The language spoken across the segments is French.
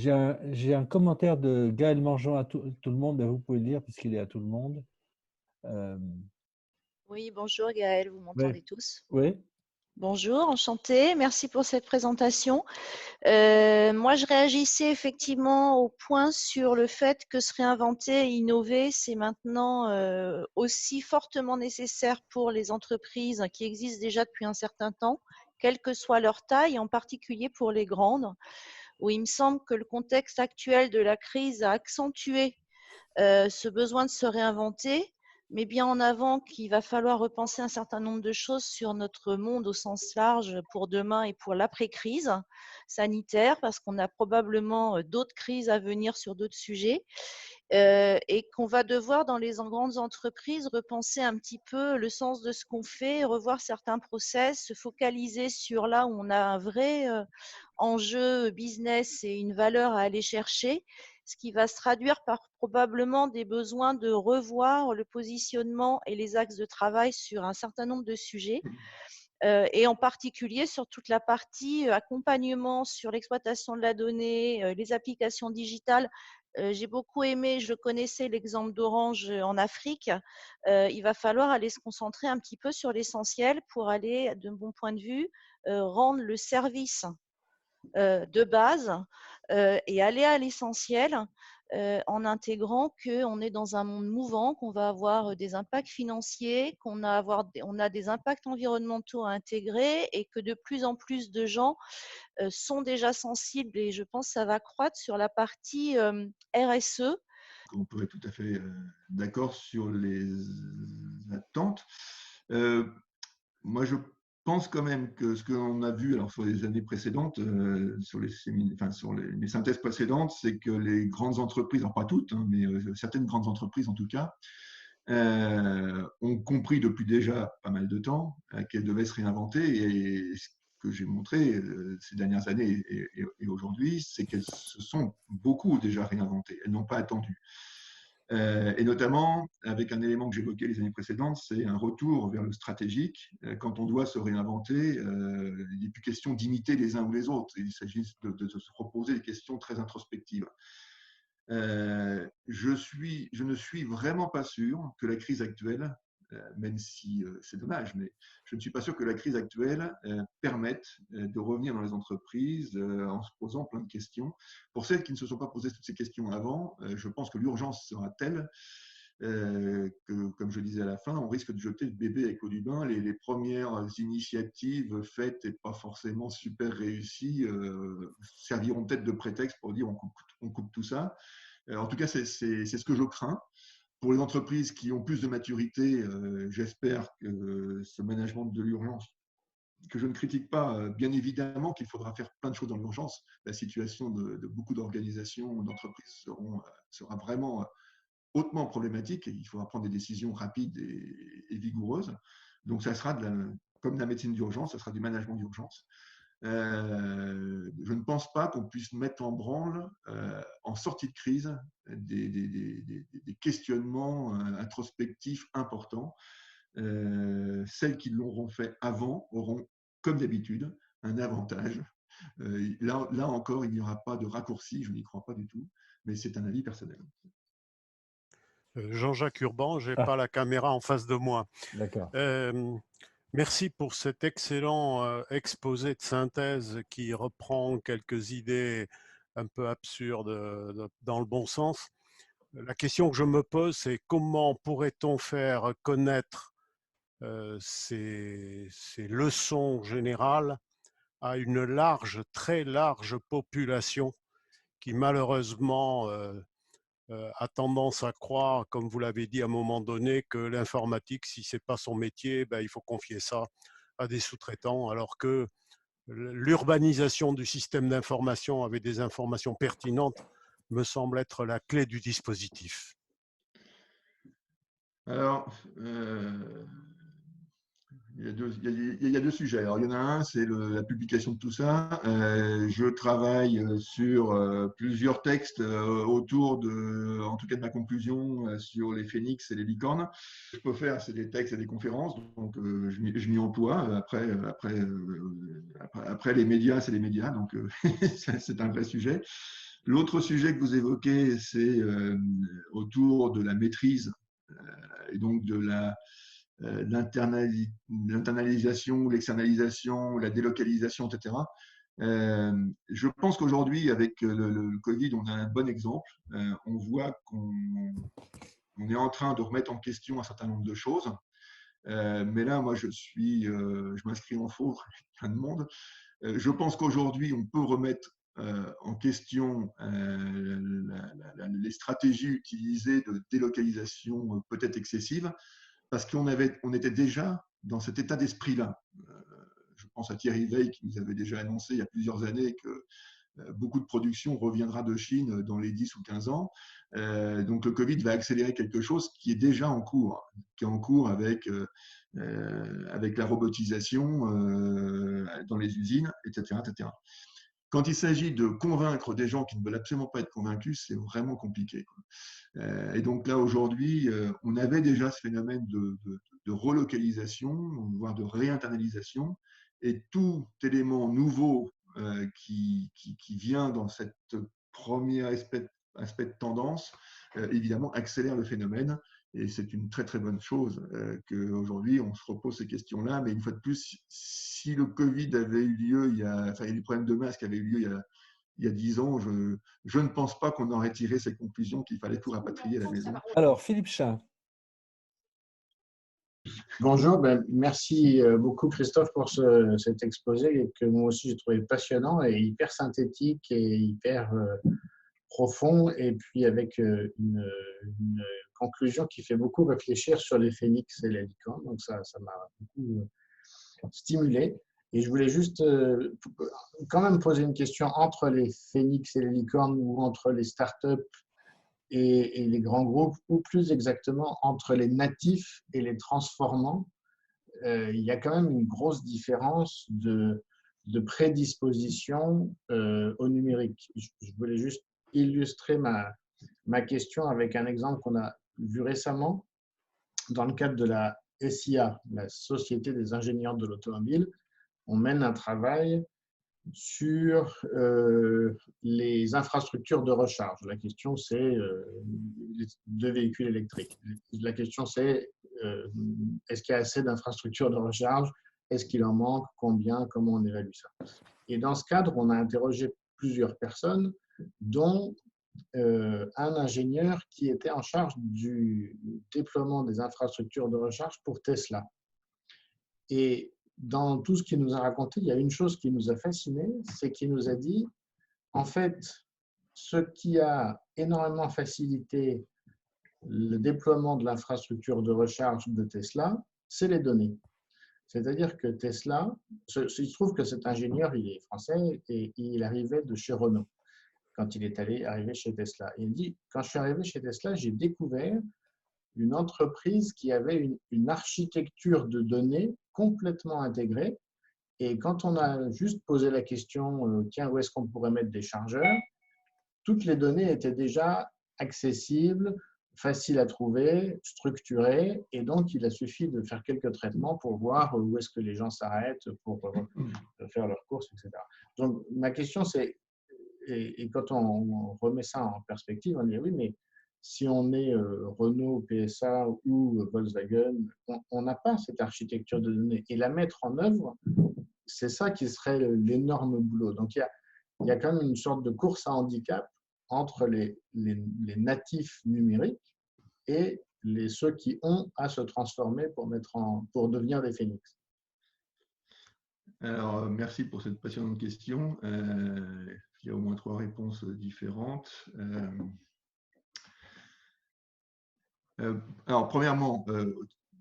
J'ai un commentaire de Gaël Mangeant à tout le monde, mais vous pouvez le lire puisqu'il est à tout le monde. Euh, Oui, bonjour Gaël, vous oui, m'entendez tous? oui, Bonjour, enchantée, merci pour cette présentation. Moi, je réagissais effectivement au point sur le fait que se réinventer et innover, c'est maintenant aussi fortement nécessaire pour les entreprises qui existent déjà depuis un certain temps, quelle que soit leur taille, en particulier pour les grandes, où il me semble que le contexte actuel de la crise a accentué ce besoin de se réinventer, mais bien en avant qu'il va falloir repenser un certain nombre de choses sur notre monde au sens large pour demain et pour l'après-crise sanitaire, parce qu'on a probablement d'autres crises à venir sur d'autres sujets, et qu'on va devoir dans les grandes entreprises repenser un petit peu le sens de ce qu'on fait, revoir certains process, se focaliser sur là où on a un vrai enjeu business et une valeur à aller chercher, ce qui va se traduire par probablement des besoins de revoir le positionnement et les axes de travail sur un certain nombre de sujets, et en particulier sur toute la partie accompagnement sur l'exploitation de la donnée, les applications digitales. J'ai beaucoup aimé, je connaissais l'exemple d'Orange en Afrique. Il va falloir aller se concentrer un petit peu sur l'essentiel pour aller, de mon point de vue, rendre le service de base et aller à l'essentiel en intégrant qu'on est dans un monde mouvant, qu'on va avoir des impacts financiers, on a des impacts environnementaux à intégrer et que de plus en plus de gens sont déjà sensibles et je pense que ça va croître sur la partie RSE. On peut être tout à fait d'accord sur les attentes. Moi, je pense quand même que ce qu'on a vu alors, sur les années précédentes, sur les synthèses précédentes, c'est que les grandes entreprises, alors pas toutes, hein, mais certaines grandes entreprises en tout cas, ont compris depuis déjà pas mal de temps qu'elles devaient se réinventer. Et ce que j'ai montré ces dernières années et aujourd'hui, c'est qu'elles se sont beaucoup déjà réinventées. Elles n'ont pas attendu. Et notamment avec un élément que j'évoquais les années précédentes, c'est un retour vers le stratégique. Quand on doit se réinventer, il n'est plus question d'imiter les uns ou les autres. Il s'agit de se proposer des questions très introspectives. Je ne suis vraiment pas sûr que la crise actuelle, même si c'est dommage, mais je ne suis pas sûr que la crise actuelle permette de revenir dans les entreprises en se posant plein de questions. Pour celles qui ne se sont pas posées toutes ces questions avant, je pense que l'urgence sera telle que, comme je disais à la fin, on risque de jeter le bébé avec l'eau du bain. Les premières initiatives faites et pas forcément super réussies serviront peut-être de prétexte pour dire on coupe tout ça. En tout cas, c'est ce que je crains. Pour les entreprises qui ont plus de maturité, j'espère que ce management de l'urgence, que je ne critique pas, bien évidemment qu'il faudra faire plein de choses dans l'urgence. La situation de beaucoup d'organisations, d'entreprises sera vraiment hautement problématique et il faudra prendre des décisions rapides et vigoureuses. Donc, ça sera comme la médecine d'urgence, ça sera du management d'urgence. Je ne pense pas qu'on puisse mettre en branle, en sortie de crise, des questionnements introspectifs importants. Celles qui l'auront fait avant auront, comme d'habitude, un avantage. Là encore, il n'y aura pas de raccourci, je n'y crois pas du tout, mais c'est un avis personnel. Jean-Jacques Urban, je n'ai ah, pas la caméra en face de moi. d'accord. Merci pour cet excellent exposé de synthèse qui reprend quelques idées un peu absurdes dans le bon sens. La question que je me pose, c'est comment pourrait-on faire connaître ces leçons générales à une très large population qui malheureusement a tendance à croire, comme vous l'avez dit à un moment donné, que l'informatique, si ce n'est pas son métier, ben, il faut confier ça à des sous-traitants, alors que l'urbanisation du système d'information avec des informations pertinentes me semble être la clé du dispositif. Alors, il y a deux sujets. Alors, il y en a un, c'est la publication de tout ça. Je travaille sur plusieurs textes autour en tout cas de ma conclusion sur les phénix et les licornes. Ce que je peux faire, c'est des textes et des conférences, donc je m'y emploie. Après, les médias, c'est les médias, donc c'est un vrai sujet. L'autre sujet que vous évoquez, c'est autour de la maîtrise et donc de l'internalisation, l'externalisation, la délocalisation, etc. Je pense qu'aujourd'hui, avec le Covid, on a un bon exemple. On voit qu'on est en train de remettre en question un certain nombre de choses. Mais là, moi, je m'inscris en faux, plein de monde. Je pense qu'aujourd'hui, on peut remettre en question les stratégies utilisées de délocalisation peut-être excessive, parce qu'on était déjà dans cet état d'esprit-là. Je pense à Thierry Veil qui nous avait déjà annoncé il y a plusieurs années que beaucoup de production reviendra de Chine dans les 10 ou 15 ans. Donc le Covid va accélérer quelque chose qui est déjà en cours, avec la robotisation dans les usines, etc., etc. Quand il s'agit de convaincre des gens qui ne veulent absolument pas être convaincus, c'est vraiment compliqué, quoi. Et donc là, aujourd'hui, on avait déjà ce phénomène de relocalisation, voire de réinternalisation, et tout élément nouveau qui vient dans cette premier aspect de tendance, évidemment, accélère le phénomène. Et c'est une très, très bonne chose qu'aujourd'hui, on se repose ces questions-là. Mais une fois de plus, si le Covid avait eu lieu, les problèmes de masque avaient eu lieu il y a 10 ans, je ne pense pas qu'on aurait tiré ces conclusions qu'il fallait tout rapatrier à la maison. Alors, Philippe Chat. Bonjour, merci beaucoup Christophe pour cet exposé que moi aussi j'ai trouvé passionnant et hyper synthétique et hyper profond, et puis avec une conclusion qui fait beaucoup réfléchir sur les phénix et les licornes, donc ça m'a beaucoup stimulé. Et je voulais juste quand même poser une question entre les phénix et les licornes, ou entre les startups et les grands groupes, ou plus exactement entre les natifs et les transformants. Il y a quand même une grosse différence de prédisposition au numérique. Je voulais juste illustrer ma question avec un exemple qu'on a vu récemment dans le cadre de la SIA, la Société des ingénieurs de l'automobile. On mène un travail sur les infrastructures de recharge. La question, c'est de véhicules électriques. La question, c'est est-ce qu'il y a assez d'infrastructures de recharge? Est-ce qu'il en manque? Combien? Comment on évalue ça? Et dans ce cadre, on a interrogé plusieurs personnes, dont un ingénieur qui était en charge du déploiement des infrastructures de recharge pour Tesla. Et dans tout ce qu'il nous a raconté, il y a une chose qui nous a fascinés, c'est qu'il nous a dit, en fait, ce qui a énormément facilité le déploiement de l'infrastructure de recharge de Tesla, c'est les données. C'est-à-dire que Tesla, il se trouve que cet ingénieur, il est français et il arrivait de chez Renault quand il est arrivé chez Tesla. Et il dit, quand je suis arrivé chez Tesla, j'ai découvert une entreprise qui avait une architecture de données complètement intégrée. Et quand on a juste posé la question, tiens, où est-ce qu'on pourrait mettre des chargeurs, toutes les données étaient déjà accessibles, faciles à trouver, structurées. Et donc, il a suffi de faire quelques traitements pour voir où est-ce que les gens s'arrêtent pour faire leurs courses, etc. Donc, ma question, c'est, et quand on remet ça en perspective, on dit oui, mais si on est Renault, PSA ou Volkswagen, on n'a pas cette architecture de données. Et la mettre en œuvre, c'est ça qui serait l'énorme boulot. Donc, il y a quand même une sorte de course à handicap entre les natifs numériques et ceux qui ont à se transformer pour devenir des phénix. Alors, merci pour cette passionnante question. Il y a au moins 3 réponses différentes. Alors, premièrement,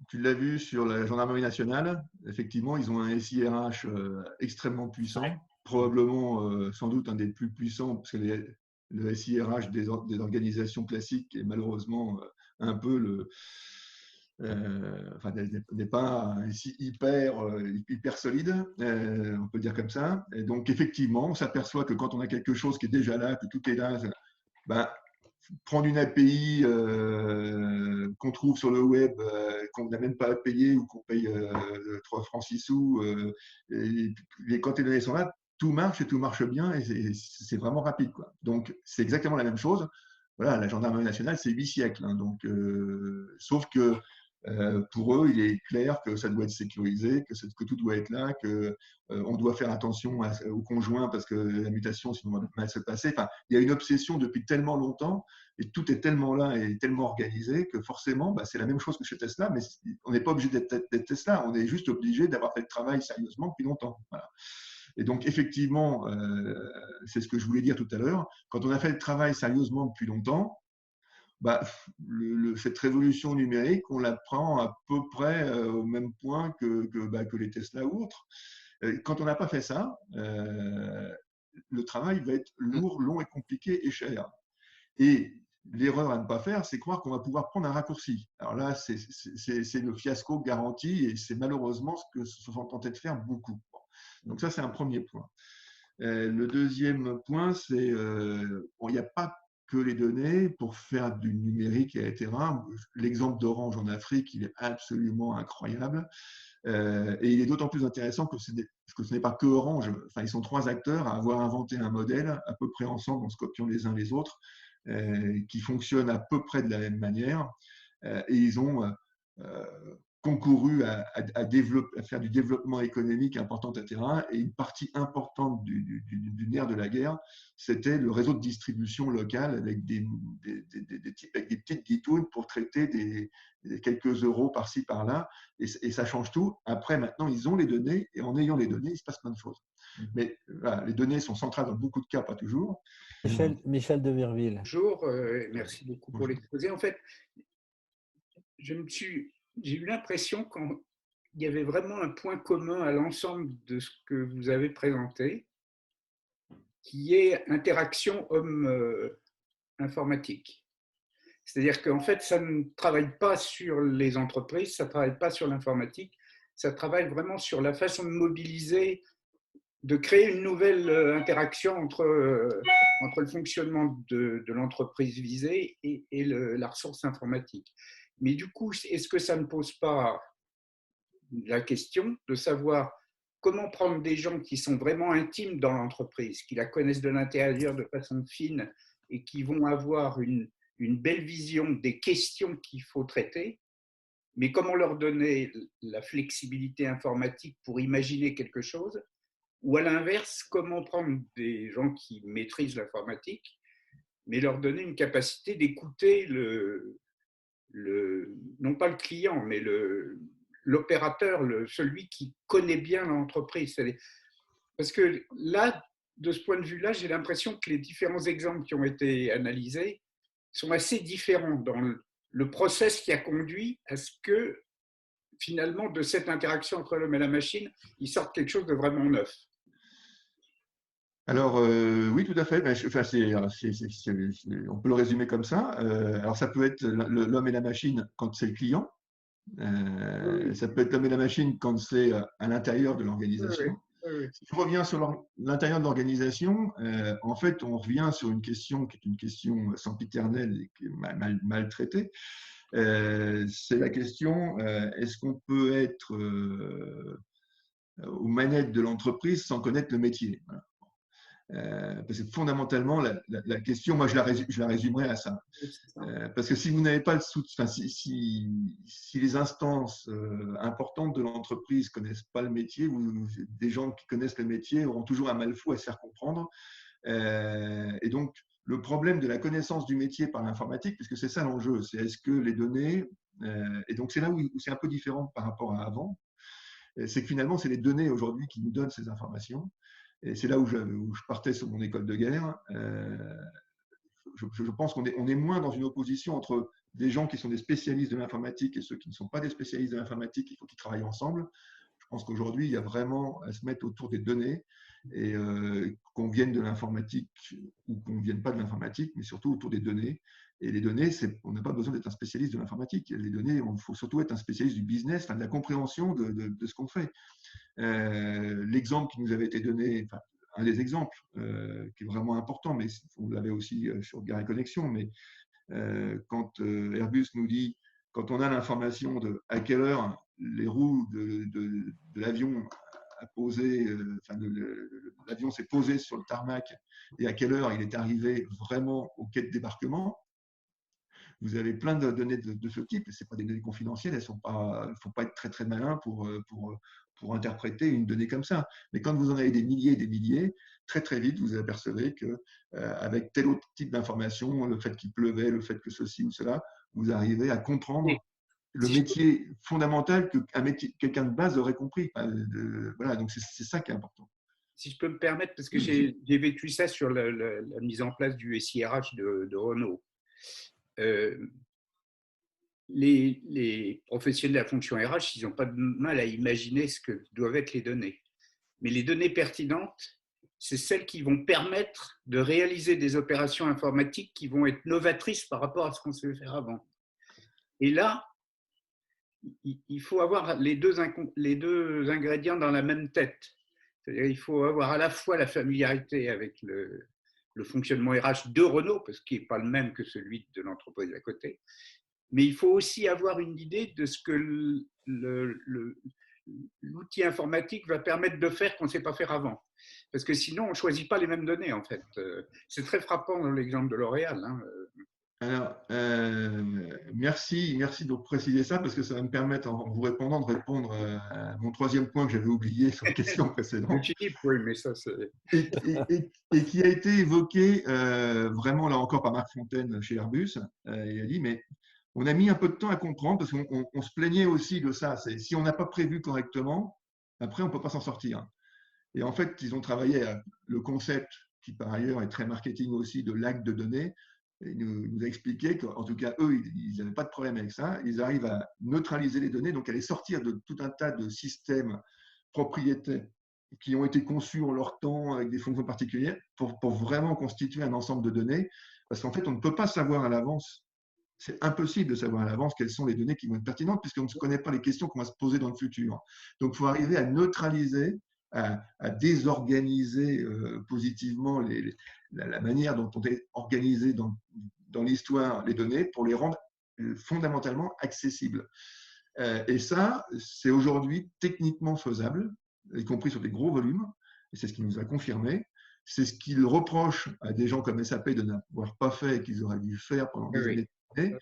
tu l'as vu sur la gendarmerie nationale, effectivement, ils ont un SIRH extrêmement puissant, probablement sans doute un des plus puissants, parce que le SIRH des organisations classiques est malheureusement un peu n'est pas hyper solide, on peut dire comme ça. Et donc, effectivement, on s'aperçoit que quand on a quelque chose qui est déjà là, que tout est là, prendre une API qu'on trouve sur le web, qu'on n'a même pas à payer ou qu'on paye 3 francs 6 sous, et quand les données sont là, tout marche et tout marche bien et c'est vraiment rapide, quoi. Donc, c'est exactement la même chose. Voilà, la gendarmerie nationale, c'est 8 siècles. Hein, donc, sauf que pour eux, il est clair que ça doit être sécurisé, que tout doit être là, qu'on doit faire attention aux conjoints parce que la mutation, sinon, va mal se passer. Enfin, il y a une obsession depuis tellement longtemps et tout est tellement là et tellement organisé que forcément, bah, c'est la même chose que chez Tesla, mais on n'est pas obligé d'être Tesla, on est juste obligé d'avoir fait le travail sérieusement depuis longtemps. Voilà. Et donc, effectivement, c'est ce que je voulais dire tout à l'heure, quand on a fait le travail sérieusement depuis longtemps, bah, cette révolution numérique, on la prend à peu près au même point que les Tesla ou autres. Quand on n'a pas fait ça, le travail va être lourd, long et compliqué et cher. Et l'erreur à ne pas faire, c'est croire qu'on va pouvoir prendre un raccourci. Alors là, c'est le fiasco garanti et c'est malheureusement ce que se sont tentés de faire beaucoup. Donc ça, c'est un premier point. Le deuxième point, c'est il n'y a pas que les données pour faire du numérique, etc. L'exemple d'Orange en Afrique, il est absolument incroyable. Et il est d'autant plus intéressant que ce n'est pas que Orange. Enfin, ils sont 3 acteurs à avoir inventé un modèle à peu près ensemble, en se copiant les uns les autres, qui fonctionne à peu près de la même manière. Et ils ont concouru à faire du développement économique important, etc. Et une partie importante du nerf de la guerre, c'était le réseau de distribution locale avec des petites guitounes pour traiter des quelques euros par-ci, par-là. Et ça change tout. Après, maintenant, ils ont les données et en ayant les données, il se passe plein de choses. Mais voilà, les données sont centrales dans beaucoup de cas, pas toujours. Michel de Virville. Bonjour, merci beaucoup pour l'exposé. En fait, j'ai eu l'impression qu'il y avait vraiment un point commun à l'ensemble de ce que vous avez présenté, qui est interaction homme-informatique. C'est-à-dire qu'en fait, ça ne travaille pas sur les entreprises, ça ne travaille pas sur l'informatique, ça travaille vraiment sur la façon de mobiliser, de créer une nouvelle interaction entre le fonctionnement de l'entreprise visée et la ressource informatique. Mais du coup, est-ce que ça ne pose pas la question de savoir comment prendre des gens qui sont vraiment intimes dans l'entreprise, qui la connaissent de l'intérieur de façon fine et qui vont avoir une belle vision des questions qu'il faut traiter, mais comment leur donner la flexibilité informatique pour imaginer quelque chose, ou à l'inverse, comment prendre des gens qui maîtrisent l'informatique, mais leur donner une capacité d'écouter non pas le client, mais l'opérateur, celui qui connaît bien l'entreprise. Parce que là, de ce point de vue-là, j'ai l'impression que les différents exemples qui ont été analysés sont assez différents dans le process qui a conduit à ce que, finalement, de cette interaction entre l'homme et la machine, il sorte quelque chose de vraiment neuf. Alors, oui, tout à fait. Enfin, on peut le résumer comme ça. Alors, ça peut être l'homme et la machine quand c'est le client. Ça peut être l'homme et la machine quand c'est à l'intérieur de l'organisation. Oui. Si je reviens sur l'intérieur de l'organisation, en fait, on revient sur une question qui est une question sempiternelle et qui est mal traitée. C'est la question, est-ce qu'on peut être aux manettes de l'entreprise sans connaître le métier? Voilà. Parce que fondamentalement, la question, moi, je la résumerai à ça. Parce que si vous n'avez pas le soutien, si les instances importantes de l'entreprise ne connaissent pas le métier, des gens qui connaissent le métier auront toujours un mal fou à se faire comprendre. Et donc, le problème de la connaissance du métier par l'informatique, puisque c'est ça l'enjeu, c'est est-ce que les données, et donc c'est là où c'est un peu différent par rapport à avant, c'est que finalement, c'est les données aujourd'hui qui nous donnent ces informations. Et c'est là où je partais sur mon école de guerre. Je pense qu'on est moins dans une opposition entre des gens qui sont des spécialistes de l'informatique et ceux qui ne sont pas des spécialistes de l'informatique. Il faut qu'ils travaillent ensemble. Je pense qu'aujourd'hui, il y a vraiment à se mettre autour des données et qu'on vienne de l'informatique ou qu'on ne vienne pas de l'informatique, mais surtout autour des données. Et les données, on n'a pas besoin d'être un spécialiste de l'informatique. Les données, il faut surtout être un spécialiste du business, de la compréhension de ce qu'on fait. L'exemple qui nous avait été donné, enfin, un des exemples qui est vraiment important, mais vous l'avez aussi sur Gare et Connexion, mais quand Airbus nous dit, quand on a l'information de à quelle heure les roues de l'avion a posé, l'avion s'est posé sur le tarmac et à quelle heure il est arrivé vraiment au quai de débarquement. Vous avez plein de données de ce type, et ce pas des données confidentielles, il ne faut pas être très très malin pour interpréter une donnée comme ça. Mais quand vous en avez des milliers et des milliers, très très vite, vous apercevez qu'avec tel autre type d'information, le fait qu'il pleuvait, le fait que ceci ou cela, vous arrivez à comprendre le métier fondamental que quelqu'un de base aurait compris. Voilà, donc c'est ça qui est important. Si je peux me permettre, parce que j'ai vécu ça sur la mise en place du SIRH de Renault. Les professionnels de la fonction RH, ils n'ont pas de mal à imaginer ce que doivent être les données. Mais les données pertinentes, c'est celles qui vont permettre de réaliser des opérations informatiques qui vont être novatrices par rapport à ce qu'on sait faire avant. Et là, il faut avoir les deux ingrédients dans la même tête. C'est-à-dire qu'il faut avoir à la fois la familiarité avec le fonctionnement RH de Renault, parce qu'il n'est pas le même que celui de l'entreprise à côté, mais il faut aussi avoir une idée de ce que l'outil informatique va permettre de faire qu'on ne sait pas faire avant. Parce que sinon, on ne choisit pas les mêmes données, en fait. C'est très frappant dans l'exemple de L'Oréal. Alors, merci de préciser ça, parce que ça va me permettre, en vous répondant, de répondre à mon troisième point que j'avais oublié sur la question précédente. Oui, mais ça, c'est… Et qui a été évoqué vraiment, là encore, par Marc Fontaine chez Airbus. Il a dit, mais on a mis un peu de temps à comprendre, parce qu'on se plaignait aussi de ça. Si on n'a pas prévu correctement, après, on ne peut pas s'en sortir. Et en fait, ils ont travaillé à le concept, qui par ailleurs est très marketing aussi, de l'acte de données. Il nous a expliqué qu'en tout cas, eux, ils n'avaient pas de problème avec ça. Ils arrivent à neutraliser les données, donc à les sortir de tout un tas de systèmes propriétaires qui ont été conçus en leur temps avec des fonctions particulières pour vraiment constituer un ensemble de données. Parce qu'en fait, on ne peut pas savoir à l'avance, c'est impossible de savoir à l'avance quelles sont les données qui vont être pertinentes, puisqu'on ne connaît pas les questions qu'on va se poser dans le futur. Donc, il faut arriver à neutraliser, à désorganiser positivement la manière dont on est organisé dans l'histoire les données pour les rendre fondamentalement accessibles. Et ça, c'est aujourd'hui techniquement faisable, y compris sur des gros volumes, et c'est ce qui nous a confirmé. C'est ce qu'il reproche à des gens comme SAP de n'avoir pas fait et qu'ils auraient dû faire pendant des années.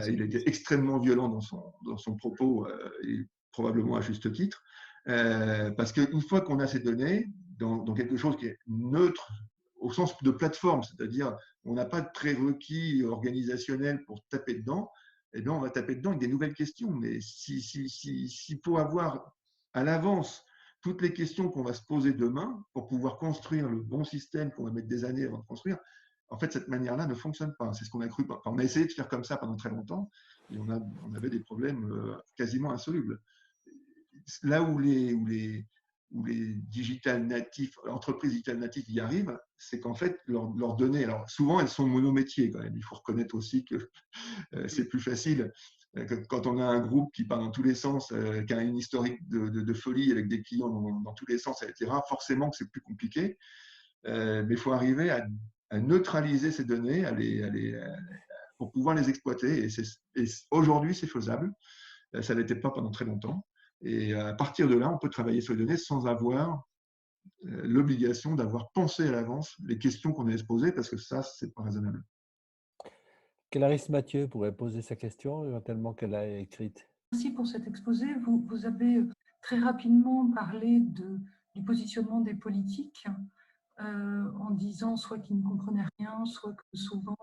Il était extrêmement violent dans son propos, et probablement à juste titre. Parce qu'une fois qu'on a ces données dans quelque chose qui est neutre au sens de plateforme, c'est-à-dire on n'a pas de prérequis organisationnels pour taper dedans, et bien on va taper dedans avec des nouvelles questions. Mais s'il faut avoir à l'avance toutes les questions qu'on va se poser demain pour pouvoir construire le bon système qu'on va mettre des années avant de construire, en fait, cette manière-là ne fonctionne pas. C'est ce qu'on a cru. On a essayé de faire comme ça pendant très longtemps et on avait des problèmes quasiment insolubles. Là où les digital natifs, entreprises digital natives y arrivent, c'est qu'en fait, leurs données, alors souvent elles sont monométiers quand même. Il faut reconnaître aussi que c'est plus facile quand on a un groupe qui part dans tous les sens, qui a une historique de folie avec des clients dans tous les sens, etc. Forcément que c'est plus compliqué. Mais il faut arriver à neutraliser ces données, pour pouvoir les exploiter. Et aujourd'hui, c'est faisable. Ça ne l'était pas pendant très longtemps. Et à partir de là, on peut travailler sur les données sans avoir l'obligation d'avoir pensé à l'avance les questions qu'on allait se poser, parce que ça, ce n'est pas raisonnable. Clarisse Mathieu pourrait poser sa question, éventuellement qu'elle a écrite. Merci pour cet exposé. Vous avez très rapidement parlé du positionnement des politiques en disant soit qu'ils ne comprenaient rien, soit que souvent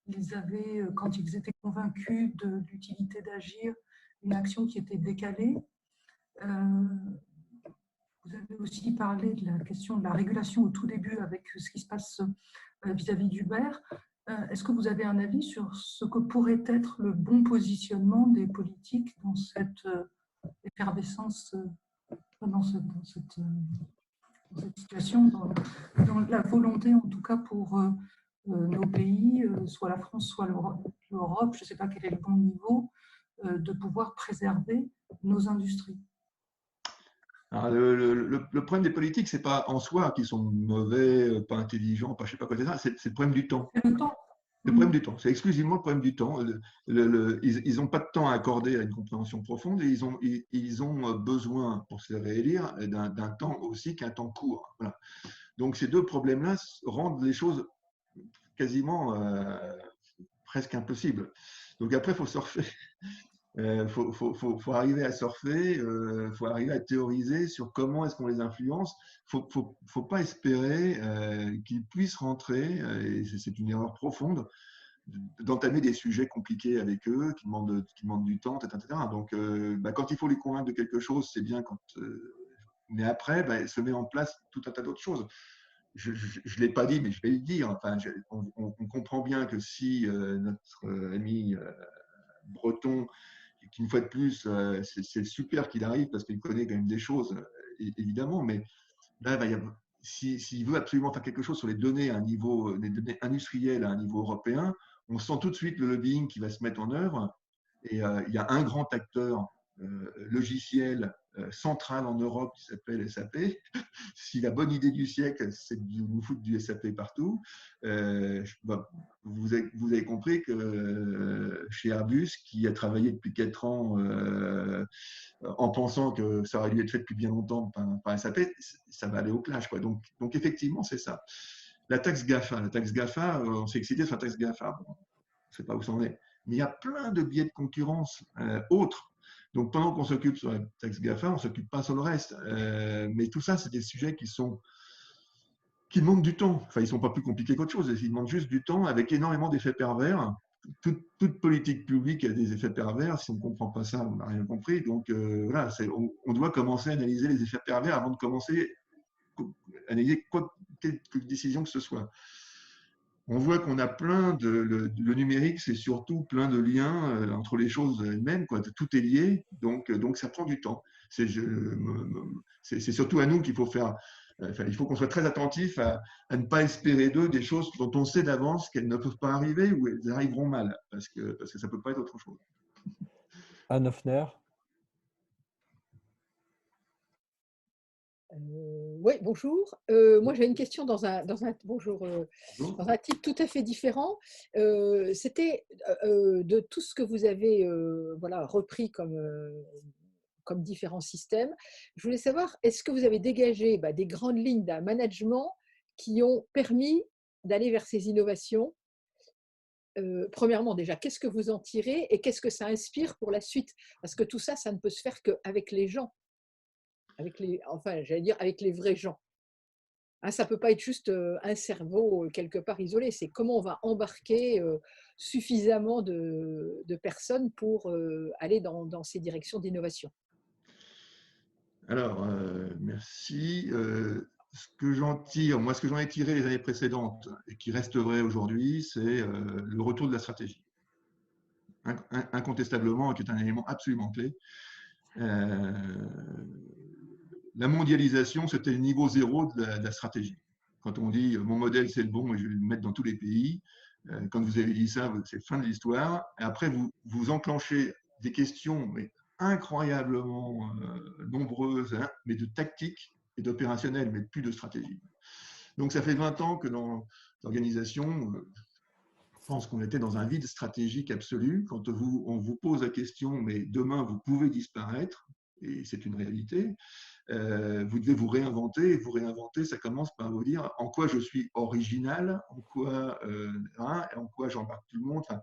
ils avaient, quand ils étaient convaincus de l'utilité d'agir, une action qui était décalée. Vous avez aussi parlé de la question de la régulation au tout début avec ce qui se passe vis-à-vis d'Uber. Est-ce que vous avez un avis sur ce que pourrait être le bon positionnement des politiques dans cette effervescence, dans cette situation, dans la volonté en tout cas pour nos pays, soit la France, soit l'Europe, je ne sais pas quel est le bon niveau, de pouvoir préserver nos industries? Alors, le problème des politiques, ce n'est pas en soi qu'ils sont mauvais, pas intelligents, pas je ne sais pas quoi, c'est le problème du temps. C'est le temps. Le problème du temps, c'est exclusivement le problème du temps. Ils n'ont pas de temps à accorder à une compréhension profonde et ils ont besoin, pour se réélire, d'un temps aussi qu'un temps court. Voilà. Donc ces deux problèmes-là rendent les choses quasiment presque impossibles. Donc après, il faut surfer. Faut arriver à surfer, faut arriver à théoriser sur comment est-ce qu'on les influence. Faut pas espérer qu'ils puissent rentrer, et c'est une erreur profonde, d'entamer des sujets compliqués avec eux, qui demandent du temps, etc. Donc, quand il faut les convaincre de quelque chose, c'est bien. Mais après, se met en place tout un tas d'autres choses. Je ne l'ai pas dit, mais je vais le dire. Enfin, on comprend bien que si notre ami breton, qu'une fois de plus, c'est super qu'il arrive parce qu'il connaît quand même des choses, évidemment, mais là, s'il veut absolument faire quelque chose sur les données à un niveau, les données industrielles à un niveau européen, on sent tout de suite le lobbying qui va se mettre en œuvre. Et il y a un grand acteur logiciel central en Europe qui s'appelle SAP. Si la bonne idée du siècle, c'est de nous foutre du SAP partout, vous avez compris que chez Airbus, qui a travaillé depuis 4 ans en pensant que ça aurait dû être fait depuis bien longtemps par SAP, ça va aller au clash, quoi. Donc effectivement, c'est ça. La taxe GAFA, on s'est excité sur la taxe GAFA. Bon, on ne sait pas où ça en est. Mais il y a plein de biais de concurrence autres. Donc, pendant qu'on s'occupe sur la taxe GAFA, on ne s'occupe pas sur le reste. Mais tout ça, c'est des sujets qui demandent du temps. Enfin, ils ne sont pas plus compliqués qu'autre chose. Ils demandent juste du temps avec énormément d'effets pervers. Toute politique publique a des effets pervers. Si on ne comprend pas ça, on n'a rien compris. Donc, voilà, on doit commencer à analyser les effets pervers avant de commencer à analyser quelque décision que ce soit. On voit qu'on a plein le numérique, c'est surtout plein de liens entre les choses elles-mêmes, quoi. Tout est lié, donc ça prend du temps. C'est surtout à nous qu'il faut faire. Il faut qu'on soit très attentif à ne pas espérer d'eux des choses dont on sait d'avance qu'elles ne peuvent pas arriver ou elles arriveront mal, parce que ça ne peut pas être autre chose. Anne Hoffner. Oui, bonjour. Moi, j'ai une question dans un titre tout à fait différent. C'était de tout ce que vous avez repris comme différents systèmes. Je voulais savoir, est-ce que vous avez dégagé des grandes lignes d'un management qui ont permis d'aller vers ces innovations? Premièrement, déjà, qu'est-ce que vous en tirez et qu'est-ce que ça inspire pour la suite? Parce que tout ça, ça ne peut se faire qu'avec les gens. Avec les vrais gens. Hein, ça ne peut pas être juste un cerveau quelque part isolé. C'est comment on va embarquer suffisamment de personnes pour aller dans ces directions d'innovation. Alors, merci. Ce que j'en ai tiré les années précédentes et qui reste vrai aujourd'hui, c'est le retour de la stratégie. Incontestablement, qui est un élément absolument clé. La mondialisation, c'était le niveau zéro de la stratégie. Quand on dit mon modèle c'est le bon et je vais le mettre dans tous les pays, quand vous avez dit ça, c'est fin de l'histoire. Et après, vous enclenchez des questions incroyablement nombreuses, hein, mais de tactique et d'opérationnel, mais plus de stratégie. Donc ça fait 20 ans que dans l'organisation, je pense qu'on était dans un vide stratégique absolu. Quand on vous pose la question, mais demain vous pouvez disparaître, et c'est une réalité, vous devez vous réinventer. Et vous réinventer, ça commence par vous dire en quoi je suis original, en quoi j'embarque tout le monde. Enfin,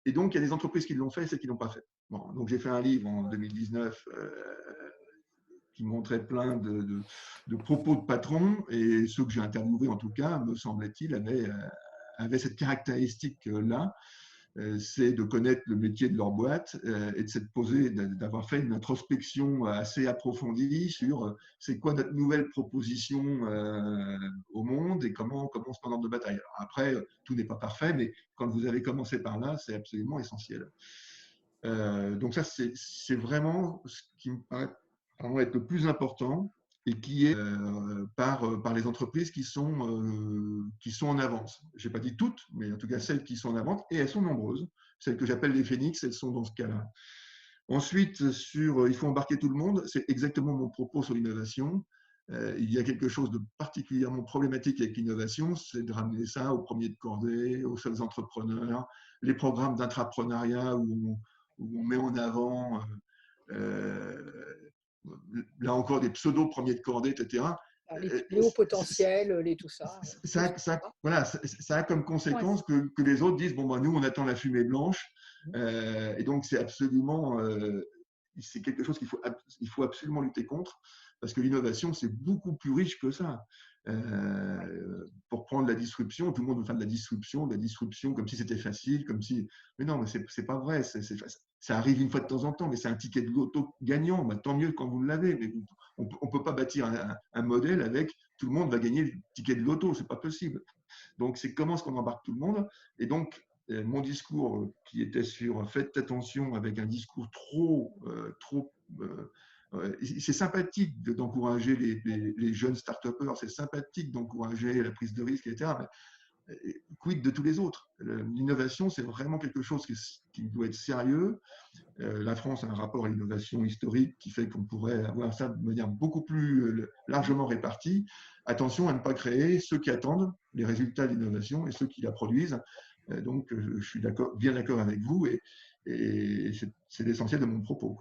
et donc, il y a des entreprises qui l'ont fait et celles qui ne l'ont pas fait. Bon, donc, j'ai fait un livre en 2019 qui montrait plein de propos de patrons, et ceux que j'ai interviewés, en tout cas, me semble-t-il, avaient cette caractéristique-là. C'est de connaître le métier de leur boîte et de s'être posé, d'avoir fait une introspection assez approfondie sur c'est quoi notre nouvelle proposition au monde et comment on se prend dans de bataille. Alors après, tout n'est pas parfait, mais quand vous avez commencé par là, c'est absolument essentiel. Donc ça, c'est vraiment ce qui me paraît être le plus important et qui est par les entreprises qui sont en avance. Je n'ai pas dit toutes, mais en tout cas celles qui sont en avance, et elles sont nombreuses. Celles que j'appelle les phénix, elles sont dans ce cas-là. Ensuite, il faut embarquer tout le monde, c'est exactement mon propos sur l'innovation. il y a quelque chose de particulièrement problématique avec l'innovation, c'est de ramener ça aux premiers de cordée, aux seuls entrepreneurs, les programmes d'intrapreneuriat où on met en avant, là encore, des pseudo-premiers de cordée, etc. Les hauts potentiels, les tout ça. Voilà, ça a comme conséquence que les autres disent, bon, bah, nous, on attend la fumée blanche. Et donc, c'est absolument... c'est quelque chose qu'il faut absolument lutter contre, parce que l'innovation, c'est beaucoup plus riche que ça. Pour prendre la disruption, tout le monde veut faire de la disruption comme si c'était facile, comme si... Mais non, mais c'est pas vrai. Ça arrive une fois de temps en temps, mais c'est un ticket de loto gagnant. Bah, tant mieux quand vous l'avez, mais on ne peut pas bâtir un modèle avec tout le monde va gagner le ticket de loto, c'est pas possible. Donc, c'est comment est-ce qu'on embarque tout le monde. Et donc, mon discours qui était sur faites attention avec un discours c'est sympathique d'encourager les jeunes start-upers, c'est sympathique d'encourager la prise de risque, etc. Mais quid de tous les autres? L'innovation, c'est vraiment quelque chose qui doit être sérieux. La France a un rapport à l'innovation historique qui fait qu'on pourrait avoir ça de manière beaucoup plus largement répartie. Attention à ne pas créer ceux qui attendent les résultats de l'innovation et ceux qui la produisent. Donc, je suis bien d'accord avec vous et c'est l'essentiel de mon propos.